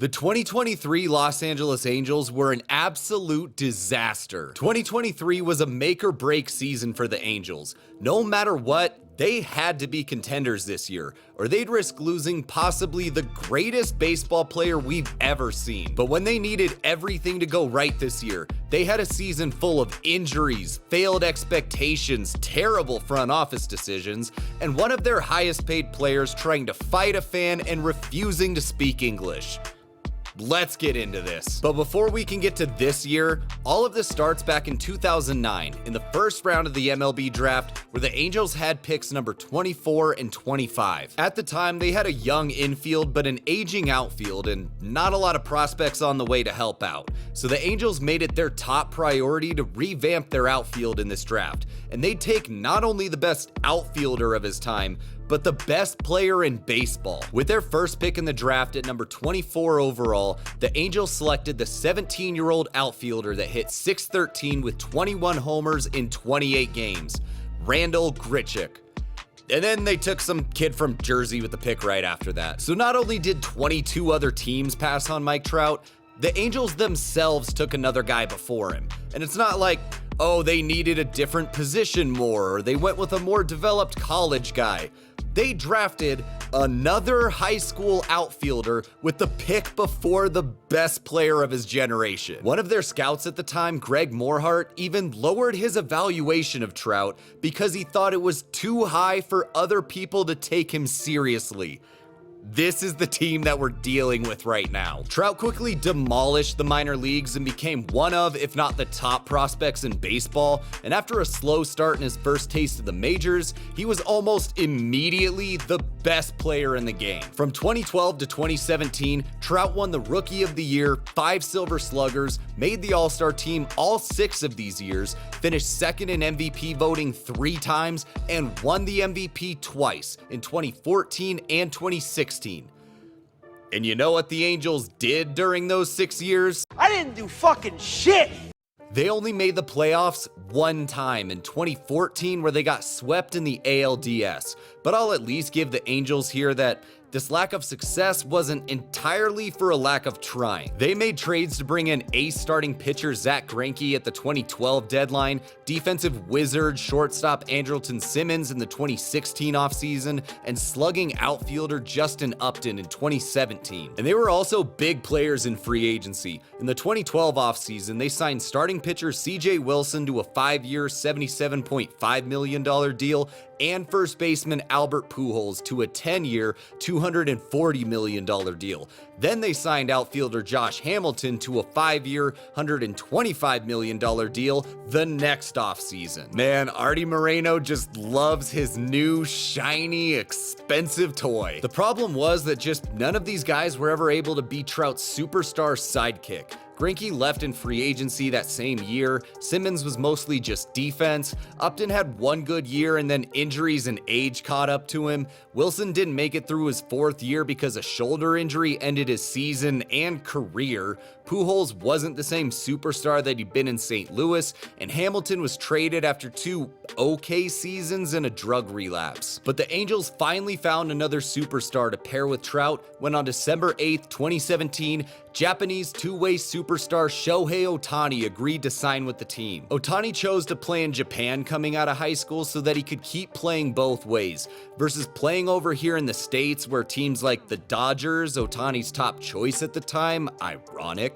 The 2023 Los Angeles Angels were an absolute disaster. 2023 was a make or break season for the Angels. No matter what, they had to be contenders this year, or they'd risk losing possibly the greatest baseball player we've ever seen. But when they needed everything to go right this year, they had a season full of injuries, failed expectations, terrible front office decisions, and one of their highest paid players trying to fight a fan and refusing to speak English. Let's get into this. But before we can get to this year, all of this starts back in 2009 in the first round of the MLB draft, where the Angels had picks number 24 and 25. At the time, they had a young infield but an aging outfield and not a lot of prospects on the way to help out. So the Angels made it their top priority to revamp their outfield in this draft, and they'd take not only the best outfielder of his time, but the best player in baseball. With their first pick in the draft at number 24 overall, the Angels selected the 17-year-old outfielder that hit .613 with 21 homers in 28 games, Randal Grichuk. And then they took some kid from Jersey with the pick right after that. So not only did 22 other teams pass on Mike Trout, the Angels themselves took another guy before him. And it's not like, oh, they needed a different position more, or they went with a more developed college guy. They drafted another high school outfielder with the pick before the best player of his generation. One of their scouts at the time, Greg Morehart, even lowered his evaluation of Trout because he thought it was too high for other people to take him seriously. This is the team that we're dealing with right now. Trout quickly demolished the minor leagues and became one of, if not the top prospects in baseball, and after a slow start in his first taste of the majors, he was almost immediately the best player in the game. From 2012 to 2017, Trout won the Rookie of the Year, 5 Silver Sluggers, made the All-Star team all 6 of these years, finished second in MVP voting 3 times, and won the MVP twice, in 2014 and 2016. And you know what the Angels did during those 6 years? I didn't do fucking shit! They only made the playoffs one time in 2014, where they got swept in the ALDS. But I'll at least give the Angels here that this lack of success wasn't entirely for a lack of trying. They made trades to bring in ace starting pitcher Zach Greinke at the 2012 deadline, defensive wizard shortstop Andrelton Simmons in the 2016 offseason, and slugging outfielder Justin Upton in 2017. And they were also big players in free agency. In the 2012 offseason, they signed starting pitcher CJ Wilson to a 5-year, $77.5 million deal, and first baseman Albert Pujols to a 10-year, $240 million deal. Then they signed outfielder Josh Hamilton to a 5-year, $125 million deal the next offseason. Man, Artie Moreno just loves his new, shiny, expensive toy. The problem was that just none of these guys were ever able to be Trout's superstar sidekick. Greinke left in free agency that same year. Simmons was mostly just defense. Upton had one good year and then injuries and age caught up to him. Wilson didn't make it through his 4th year because a shoulder injury ended his season and career. Pujols wasn't the same superstar that he'd been in St. Louis, and Hamilton was traded after 2 okay seasons and a drug relapse. But the Angels finally found another superstar to pair with Trout when on December 8th, 2017, Japanese two-way superstar Shohei Ohtani agreed to sign with the team. Ohtani chose to play in Japan coming out of high school so that he could keep playing both ways, versus playing over here in the States where teams like the Dodgers, Ohtani's top choice at the time, ironic,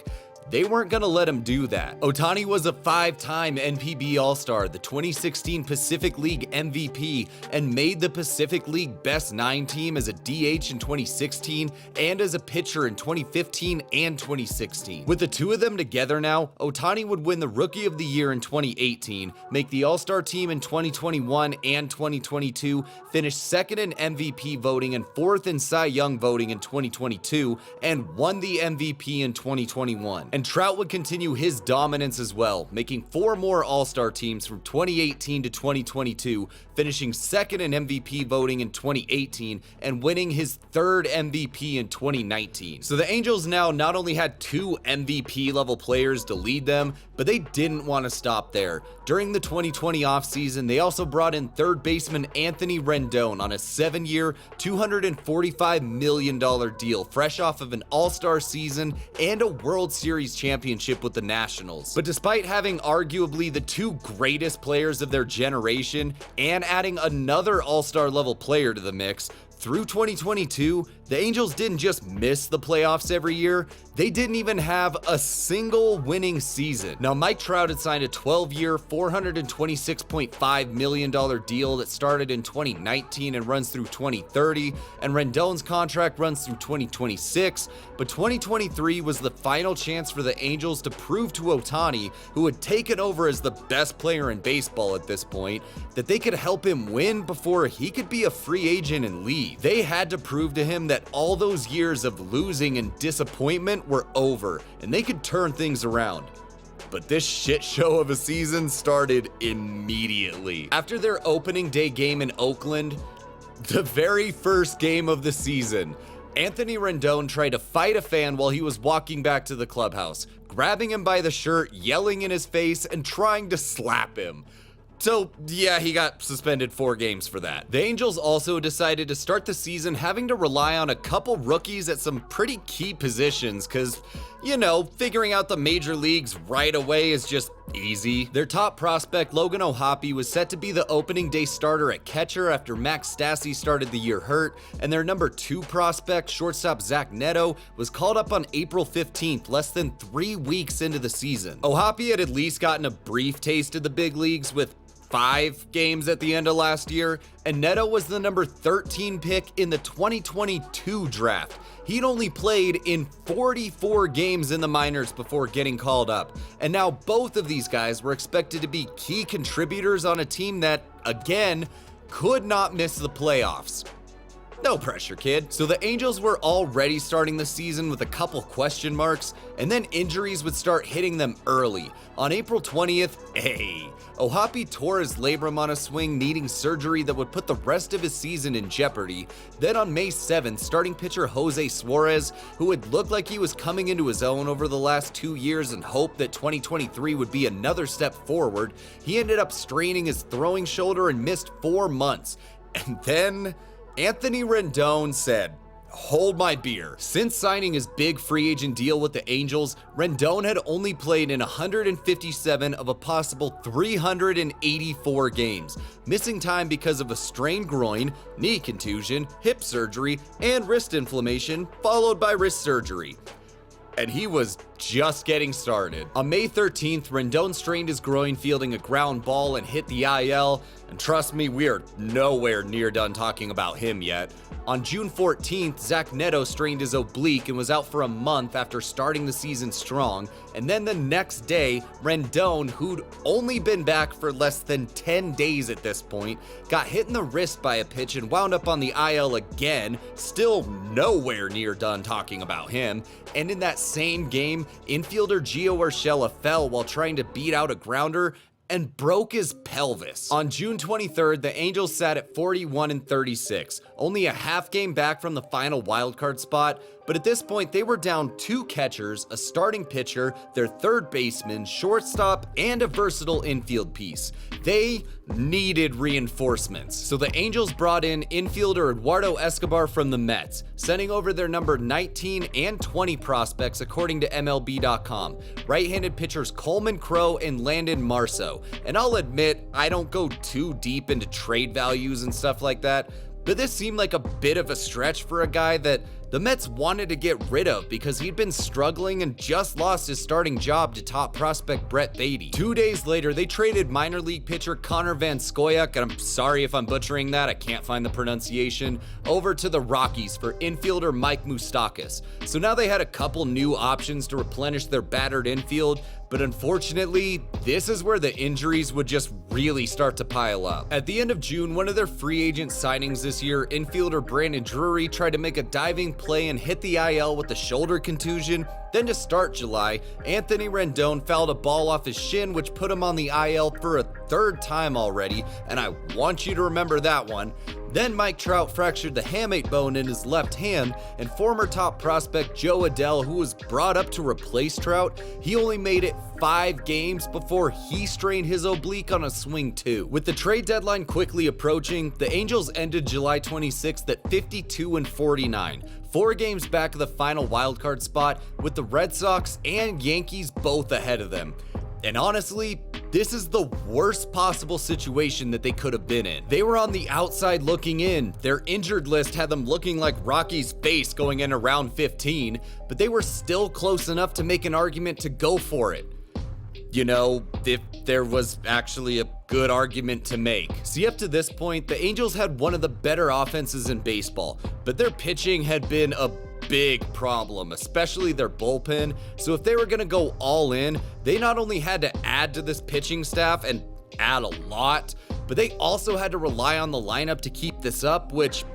they weren't gonna let him do that. Ohtani was a 5-time NPB All-Star, the 2016 Pacific League MVP, and made the Pacific League Best 9 team as a DH in 2016 and as a pitcher in 2015 and 2016. With the two of them together now, Ohtani would win the Rookie of the Year in 2018, make the All-Star team in 2021 and 2022, finish 2nd in MVP voting and 4th in Cy Young voting in 2022, and won the MVP in 2021. And Trout would continue his dominance as well, making 4 more All-Star teams from 2018 to 2022, finishing second in MVP voting in 2018 and winning his 3rd MVP in 2019. So the Angels now not only had 2 MVP level players to lead them, but they didn't want to stop there. During the 2020 offseason, they also brought in third baseman Anthony Rendon on a 7-year, $245 million deal, fresh off of an All-Star season and a World Series championship with the Nationals. But despite having arguably the 2 greatest players of their generation and adding another All-Star level player to the mix, through 2022, the Angels didn't just miss the playoffs every year, they didn't even have a single winning season. Now, Mike Trout had signed a 12-year, $426.5 million deal that started in 2019 and runs through 2030, and Rendon's contract runs through 2026, but 2023 was the final chance for the Angels to prove to Ohtani, who had taken over as the best player in baseball at this point, that they could help him win before he could be a free agent and leave. They had to prove to him that all those years of losing and disappointment were over, and they could turn things around. But this shit show of a season started immediately. After their opening day game in Oakland, the very first game of the season, Anthony Rendon tried to fight a fan while he was walking back to the clubhouse, grabbing him by the shirt, yelling in his face, and trying to slap him. So, yeah, he got suspended 4 games for that. The Angels also decided to start the season having to rely on a couple rookies at some pretty key positions because, you know, figuring out the major leagues right away is just easy. Their top prospect, Logan O'Hoppe, was set to be the opening day starter at catcher after Max Stassi started the year hurt, and their number 2 prospect, shortstop Zach Neto, was called up on April 15th, less than 3 weeks into the season. O'Hoppe had at least gotten a brief taste of the big leagues with 5 games at the end of last year, and Neto was the number 13 pick in the 2022 draft. He'd only played in 44 games in the minors before getting called up, and now both of these guys were expected to be key contributors on a team that, again, could not miss the playoffs. No pressure, kid. So the Angels were already starting the season with a couple question marks, and then injuries would start hitting them early. On April 20th, O'Hoppe tore his labrum on a swing, needing surgery that would put the rest of his season in jeopardy. Then on May 7th, starting pitcher Jose Suarez, who had looked like he was coming into his own over the last 2 years and hoped that 2023 would be another step forward, he ended up straining his throwing shoulder and missed 4 months. And then Anthony Rendon said, "Hold my beer." Since signing his big free agent deal with the Angels, Rendon had only played in 157 of a possible 384 games, missing time because of a strained groin, knee contusion, hip surgery, and wrist inflammation, followed by wrist surgery. And he was just getting started. On May 13th, Rendon strained his groin fielding a ground ball and hit the IL, and trust me, we are nowhere near done talking about him yet. On June 14th, Zach Neto strained his oblique and was out for a month after starting the season strong, and then the next day, Rendon, who'd only been back for less than 10 days at this point, got hit in the wrist by a pitch and wound up on the IL again, still nowhere near done talking about him, and in that same game, infielder Gio Urshela fell while trying to beat out a grounder and broke his pelvis. On June 23rd, the Angels sat at 41-36, only a half game back from the final wildcard spot, but at this point they were down 2 catchers, a starting pitcher, their third baseman, shortstop, and a versatile infield piece. They needed reinforcements, so the Angels brought in infielder Eduardo Escobar from the Mets, sending over their number 19 and 20 prospects according to MLB.com, right-handed pitchers Coleman Crowe and Landon Marceau. And I'll admit, I don't go too deep into trade values and stuff like that, but this seemed like a bit of a stretch for a guy that the Mets wanted to get rid of because he'd been struggling and just lost his starting job to top prospect Brett Beatty. 2 days later, they traded minor league pitcher Connor Van Scoyoc, and I'm sorry if I'm butchering that, I can't find the pronunciation, over to the Rockies for infielder Mike Moustakas. So now they had a couple new options to replenish their battered infield, But unfortunately, this is where the injuries would just really start to pile up. At the end of June, one of their free agent signings this year, infielder Brandon Drury tried to make a diving play and hit the IL with a shoulder contusion. Then to start July, Anthony Rendon fouled a ball off his shin, which put him on the IL for a third time already, and I want you to remember that one. Then Mike Trout fractured the hamate bone in his left hand, and former top prospect Joe Adell, who was brought up to replace Trout, he only made it 5 games before he strained his oblique on a swing too. With the trade deadline quickly approaching, the Angels ended July 26th at 52-49, 4 games back of the final wildcard spot, with the Red Sox and Yankees both ahead of them. And honestly, this is the worst possible situation that they could have been in. They were on the outside looking in. Their injured list had them looking like Rocky's face going in around 15, but they were still close enough to make an argument to go for it. You know, if there was actually a good argument to make. See, up to this point, the Angels had one of the better offenses in baseball, but their pitching had been a big problem, especially their bullpen. So if they were going to go all in, they not only had to add to this pitching staff and add a lot, but they also had to rely on the lineup to keep this up, which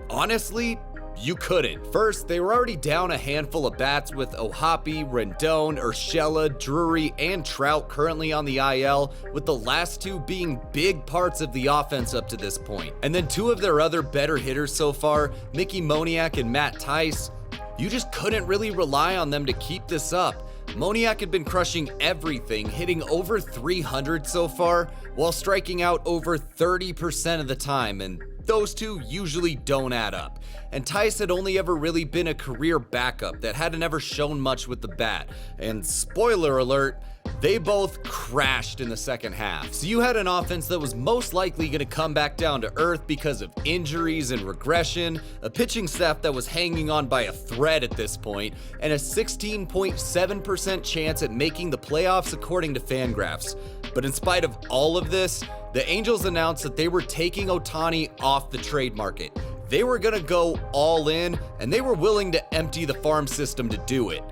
honestly, you couldn't. First, they were already down a handful of bats with Hoppe, Rendon, Urshela, Drury, and Trout currently on the IL, with the last 2 being big parts of the offense up to this point. And then 2 of their other better hitters so far, Mickey Moniak and Matt Tice, you just couldn't really rely on them to keep this up. Moniak had been crushing everything, hitting over 300 so far, while striking out over 30% of the time, and those 2 usually don't add up. And Tice had only ever really been a career backup that hadn't ever shown much with the bat. And spoiler alert, they both crashed in the second half. So you had an offense that was most likely going to come back down to earth because of injuries and regression, a pitching staff that was hanging on by a thread at this point, and a 16.7% chance at making the playoffs according to Fangraphs. But in spite of all of this, the Angels announced that they were taking Ohtani off the trade market. They were going to go all in, and they were willing to empty the farm system to do it.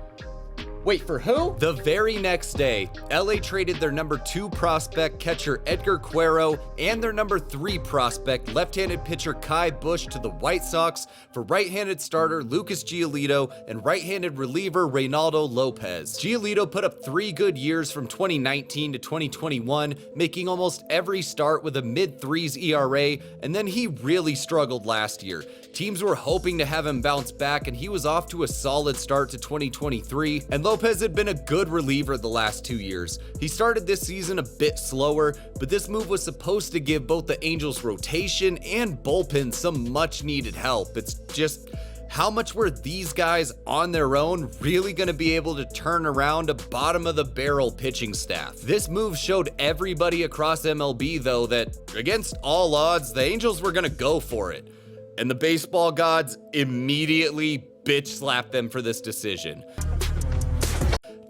Wait, for who? The very next day, LA traded their number 2 prospect catcher Edgar Cuero and their number 3 prospect left-handed pitcher Kai Busch to the White Sox for right-handed starter Lucas Giolito and right-handed reliever Reynaldo Lopez. Giolito put up 3 good years from 2019 to 2021, making almost every start with a mid-3s ERA, and then he really struggled last year. Teams were hoping to have him bounce back, and he was off to a solid start to 2023, and Lopez had been a good reliever the last 2 years. He started this season a bit slower, but this move was supposed to give both the Angels' rotation and bullpen some much-needed help. It's just, how much were these guys on their own really going to be able to turn around a bottom-of-the-barrel pitching staff? This move showed everybody across MLB, though, that against all odds, the Angels were going to go for it. And the baseball gods immediately bitch-slapped them for this decision.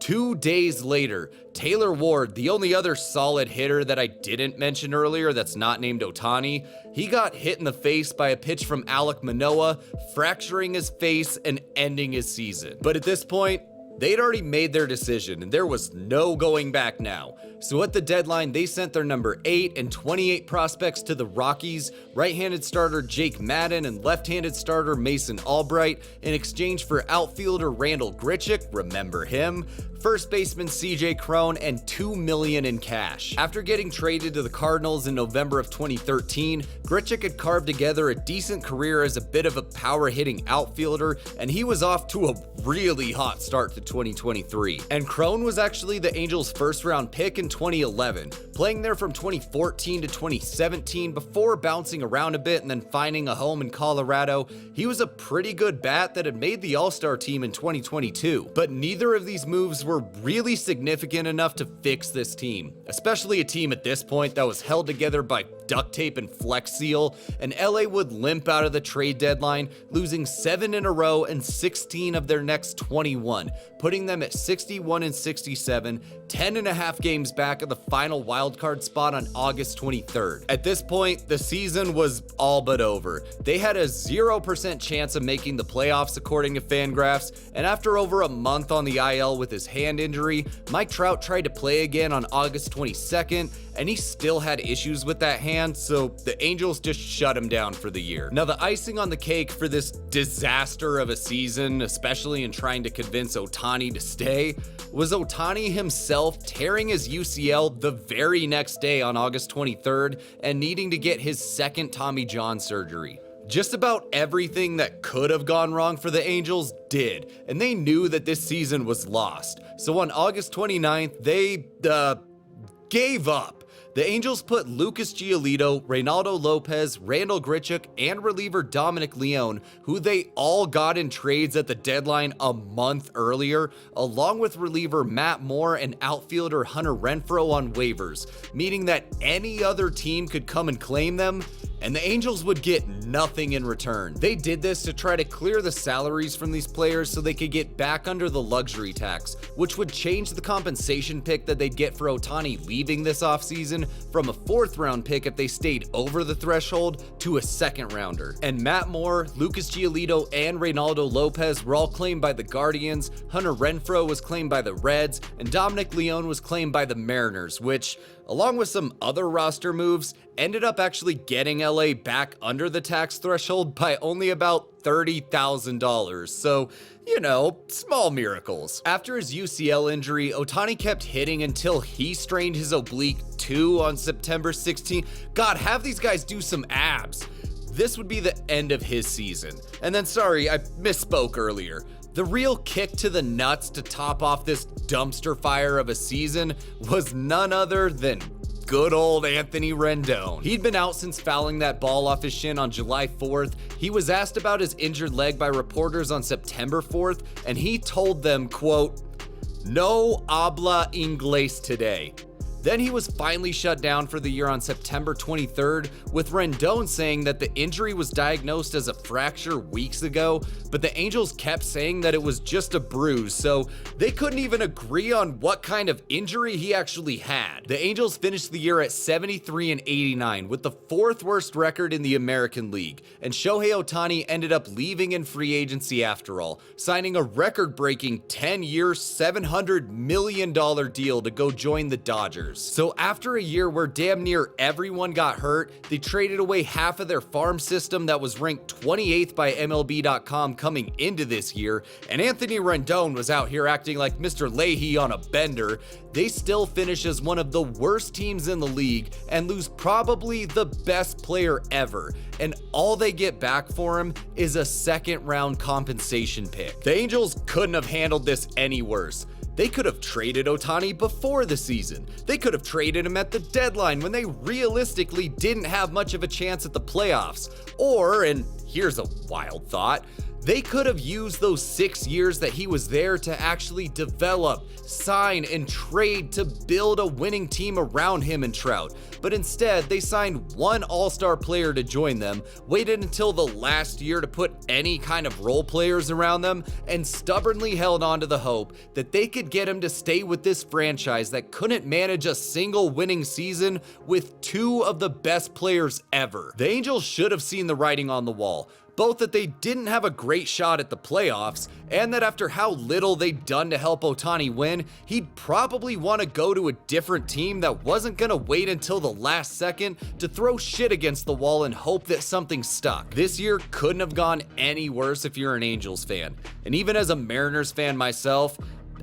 2 days later, Taylor Ward, the only other solid hitter that I didn't mention earlier that's not named Ohtani, he got hit in the face by a pitch from Alek Manoah, fracturing his face and ending his season. But at this point, they'd already made their decision, and there was no going back now. So at the deadline, they sent their number 8 and 28 prospects to the Rockies, right-handed starter Jake Madden and left-handed starter Mason Albright, in exchange for outfielder Randall Grichuk, remember him, first baseman CJ Cron, and $2 million in cash. After getting traded to the Cardinals in November of 2013, Grichuk had carved together a decent career as a bit of a power-hitting outfielder, and he was off to a really hot start to 2023. And Cron was actually the Angels' first-round pick in 2011, playing there from 2014 to 2017 before bouncing around a bit and then finding a home in Colorado. He was a pretty good bat that had made the All-Star team in 2022, but neither of these moves were really significant enough to fix this team, especially a team at this point that was held together by duct tape and flex seal, and LA would limp out of the trade deadline, losing 7 in a row and 16 of their next 21, putting them at 61 and 67, 10 and a half games back of the final wildcard spot on August 23rd. At this point, the season was all but over. They had a 0% chance of making the playoffs according to Fangraphs, and after over a month on the IL with his hand injury, Mike Trout tried to play again on August 22nd, and he still had issues with that hand, so the Angels just shut him down for the year. Now, the icing on the cake for this disaster of a season, especially in trying to convince Ohtani to stay, was Ohtani himself tearing his UCL the very next day on August 23rd and needing to get his second Tommy John surgery. Just about everything that could have gone wrong for the Angels did, and they knew that this season was lost. So on August 29th, they gave up. The Angels put Lucas Giolito, Reynaldo Lopez, Randall Grichuk, and reliever Dominic Leone, who they all got in trades at the deadline a month earlier, along with reliever Matt Moore and outfielder Hunter Renfroe on waivers, meaning that any other team could come and claim them, and the Angels would get nothing in return. They did this to try to clear the salaries from these players so they could get back under the luxury tax, which would change the compensation pick that they'd get for Ohtani leaving this offseason from a 4th round pick if they stayed over the threshold to a 2nd rounder. And Matt Moore, Lucas Giolito, and Reynaldo Lopez were all claimed by the Guardians, Hunter Renfroe was claimed by the Reds, and Dominic Leone was claimed by the Mariners, which, along with some other roster moves, ended up actually getting LA back under the tax threshold by only about $30,000. So, you know, small miracles. After his UCL injury, Ohtani kept hitting until he strained his oblique too on September 16th. God, have these guys do some abs. This would be the end of his season. And then, sorry, I misspoke earlier. The real kick to the nuts to top off this dumpster fire of a season was none other than good old Anthony Rendon. He'd been out since fouling that ball off his shin on July 4th. He was asked about his injured leg by reporters on September 4th, and he told them, quote, "No habla inglés today." Then he was finally shut down for the year on September 23rd, with Rendon saying that the injury was diagnosed as a fracture weeks ago, but the Angels kept saying that it was just a bruise, so they couldn't even agree on what kind of injury he actually had. The Angels finished the year at 73 and 89, with the 4th worst record in the American League, and Shohei Ohtani ended up leaving in free agency after all, signing a record-breaking 10-year, $700 million deal to go join the Dodgers. So after a year where damn near everyone got hurt, they traded away half of their farm system that was ranked 28th by MLB.com coming into this year, and Anthony Rendon was out here acting like Mr. Leahy on a bender. They still finish as one of the worst teams in the league and lose probably the best player ever, and all they get back for him is a 2nd round compensation pick. The Angels couldn't have handled this any worse. They could have traded Ohtani before the season. They could have traded him at the deadline when they realistically didn't have much of a chance at the playoffs. Or, and here's a wild thought, they could have used those 6 years that he was there to actually develop, sign, and trade to build a winning team around him and Trout. But instead, they signed one all-star player to join them, waited until the last year to put any kind of role players around them, and stubbornly held on to the hope that they could get him to stay with this franchise that couldn't manage a single winning season with 2 of the best players ever. The Angels should have seen the writing on the wall. Both that they didn't have a great shot at the playoffs, and that after how little they'd done to help Ohtani win, he'd probably want to go to a different team that wasn't going to wait until the last second to throw shit against the wall and hope that something stuck. This year couldn't have gone any worse if you're an Angels fan. And even as a Mariners fan myself,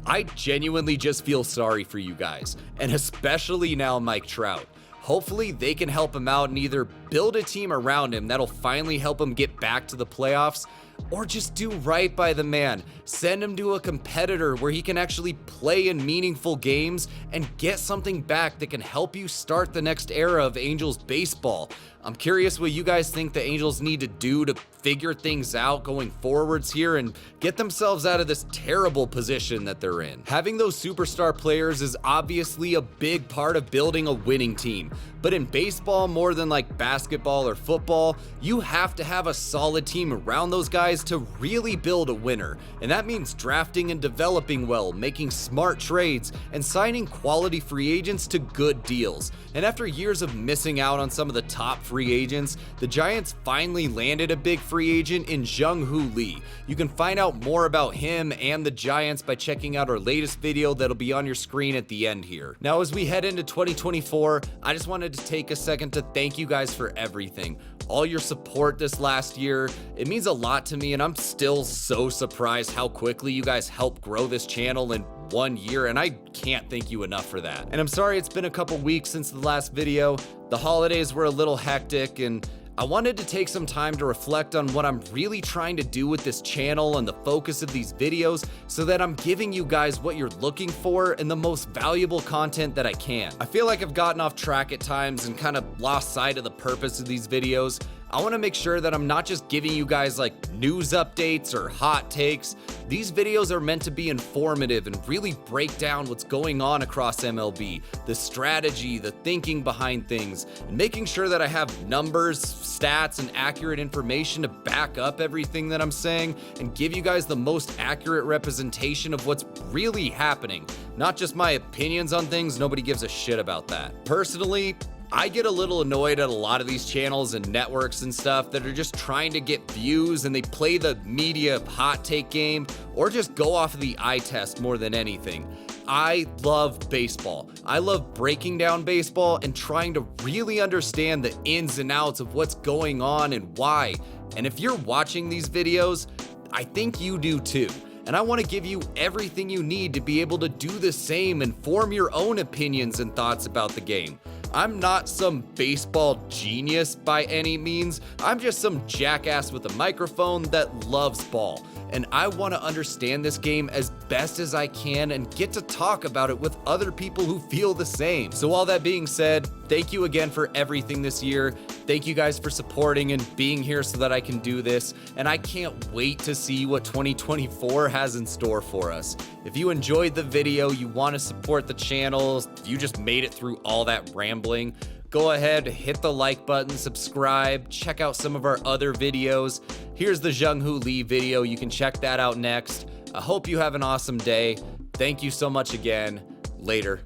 I genuinely just feel sorry for you guys, and especially now Mike Trout. Hopefully they can help him out and either build a team around him that'll finally help him get back to the playoffs, or just do right by the man. Send him to a competitor where he can actually play in meaningful games and get something back that can help you start the next era of Angels baseball. I'm curious what you guys think the Angels need to do to figure things out going forwards here and get themselves out of this terrible position that they're in. Having those superstar players is obviously a big part of building a winning team, but in baseball, more than like basketball or football, you have to have a solid team around those guys to really build a winner. And that means drafting and developing well, making smart trades, and signing quality free agents to good deals. And after years of missing out on some of the top free agents, the Giants finally landed a big free agent in Jung-Hoo Lee. You can find out more about him and the Giants by checking out our latest video that'll be on your screen at the end here. Now, as we head into 2024, I just wanted to take a second to thank you guys for everything. All your support this last year, it means a lot to me, and I'm still so surprised how quickly you guys helped grow this channel in 1 year, and I can't thank you enough for that. And I'm sorry it's been a couple weeks since the last video. The holidays were a little hectic, and I wanted to take some time to reflect on what I'm really trying to do with this channel and the focus of these videos so that I'm giving you guys what you're looking for and the most valuable content that I can. I feel like I've gotten off track at times and kind of lost sight of the purpose of these videos. I want to make sure that I'm not just giving you guys like news updates or hot takes. These videos are meant to be informative and really break down what's going on across MLB, the strategy, the thinking behind things, and making sure that I have numbers, stats, and accurate information to back up everything that I'm saying and give you guys the most accurate representation of what's really happening, not just my opinions on things. Nobody gives a shit about that. Personally, I get a little annoyed at a lot of these channels and networks and stuff that are just trying to get views and they play the media hot take game or just go off of the eye test more than anything. I love baseball. I love breaking down baseball and trying to really understand the ins and outs of what's going on and why. And if you're watching these videos, I think you do too. And I want to give you everything you need to be able to do the same and form your own opinions and thoughts about the game. I'm not some baseball genius by any means. I'm just some jackass with a microphone that loves ball. And I want to understand this game as best as I can and get to talk about it with other people who feel the same. So all that being said, thank you again for everything this year. Thank you guys for supporting and being here so that I can do this. And I can't wait to see what 2024 has in store for us. If you enjoyed the video, you want to support the channel, you just made it through all that rambling, go ahead, hit the like button, subscribe, check out some of our other videos. Here's the Jung-Hoo Lee video. You can check that out next. I hope you have an awesome day. Thank you so much again. Later.